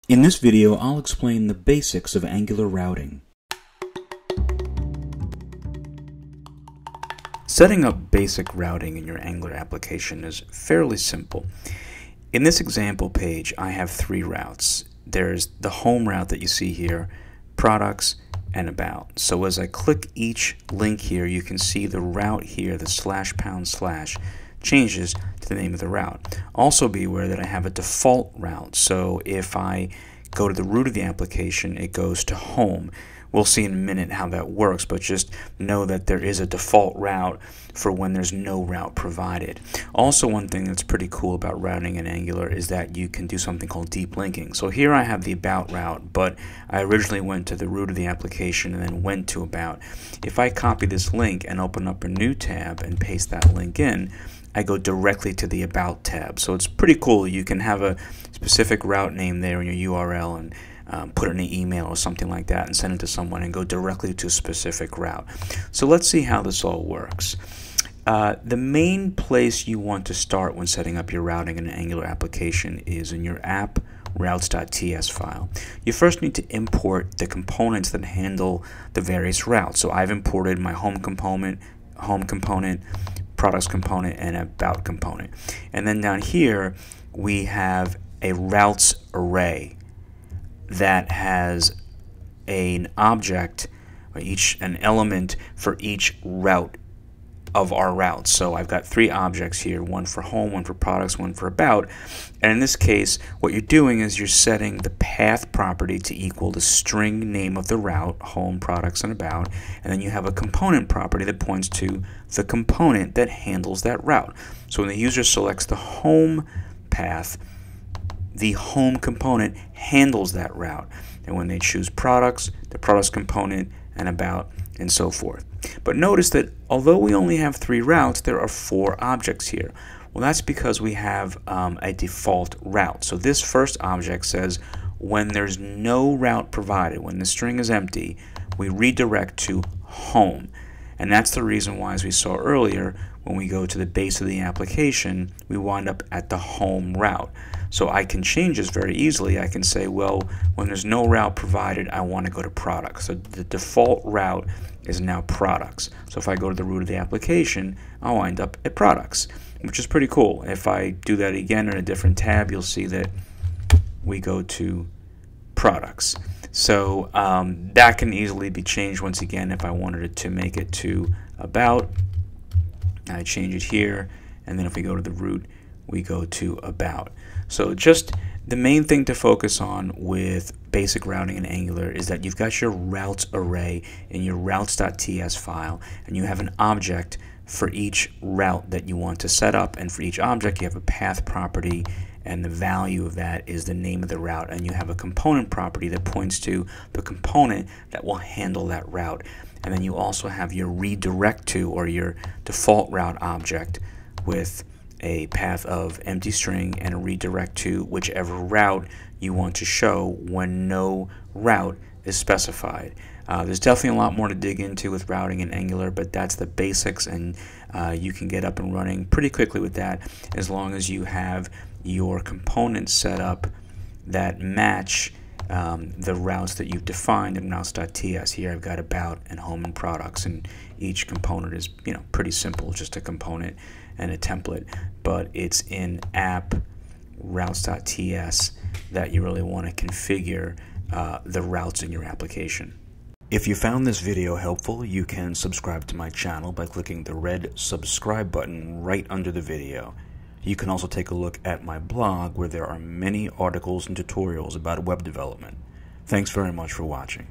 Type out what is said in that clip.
In this video, I'll explain the basics of Angular routing. Setting up basic routing in your Angular application is fairly simple. In this example page, I have three routes. There's the home route that you see here, products, and about. So as I click each link here, you can see the route here, the /# changes to the name of the route. Also be aware that I have a default route, so if I go to the root of the application, it goes to home. We'll see in a minute how that works, but just know that there is a default route for when there's no route provided. Also, one thing that's pretty cool about routing in Angular is that you can do something called deep linking. So here I have the about route, but I originally went to the root of the application and then went to about. If I copy this link and open up a new tab and paste that link in, I go directly to the About tab. So it's pretty cool. You can have a specific route name there in your URL and put it in an email or something like that and send it to someone and go directly to a specific route. So let's see how this all works. The main place you want to start when setting up your routing in an Angular application is in your app routes.ts file. You first need to import the components that handle the various routes. So I've imported my home component, products component, and about component. And then down here we have a routes array that has an object or an element for each route of our routes. So I've got three objects here, one for home, one for products, one for about. And in this case, what you're doing is you're setting the path property to equal the string name of the route, home, products, and about. And then you have a component property that points to the component that handles that route. So when the user selects the home path, the home component handles that route. And when they choose products, the products component, and about, and so forth. But notice that although we only have three routes, there are four objects here. Well, that's because we have a default route. So this first object says when there's no route provided, when the string is empty, we redirect to home. And that's the reason why, as we saw earlier, when we go to the base of the application, we wind up at the home route. So I can change this very easily. I can say, well, when there's no route provided, I want to go to products. So the default route is now products. So if I go to the root of the application, I'll wind up at products, which is pretty cool. If I do that again in a different tab, you'll see that we go to products. So that can easily be changed once again if I wanted it to make it to about. I change it here, and then if we go to the root, we go to about. So just the main thing to focus on with basic routing in Angular is that you've got your routes array in your routes.ts file, and you have an object for each route that you want to set up, and for each object you have a path property, and the value of that is the name of the route, and you have a component property that points to the component that will handle that route. And then you also have your redirect to, or your default route object, with a path of empty string and a redirect to whichever route you want to show when no route is specified. There's definitely a lot more to dig into with routing in Angular, but that's the basics, and you can get up and running pretty quickly with that as long as you have your components set up that match the routes that you've defined in routes.ts. Here I've got about and home and products, and each component is pretty simple, just a component and a template, but it's in app routes.ts that you really want to configure the routes in your application. If you found this video helpful, you can subscribe to my channel by clicking the red subscribe button right under the video. You can also take a look at my blog, where there are many articles and tutorials about web development. Thanks very much for watching.